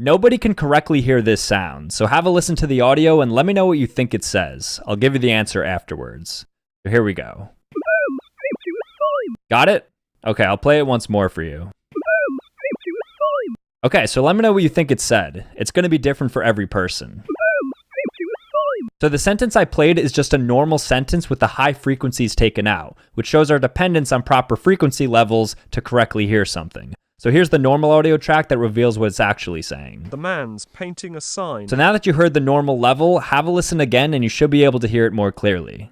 Nobody can correctly hear this sound, so have a listen to the audio and let me know what you think it says. I'll give you the answer afterwards. So here we go. Got it? Okay, I'll play it once more for you. Okay, so let me know what you think it said. It's going to be different for every person. So the sentence I played is just a normal sentence with the high frequencies taken out, which shows our dependence on proper frequency levels to correctly hear something. So here's the normal audio track that reveals what it's actually saying. The man's painting a sign. So now that you heard the normal level, have a listen again and you should be able to hear it more clearly.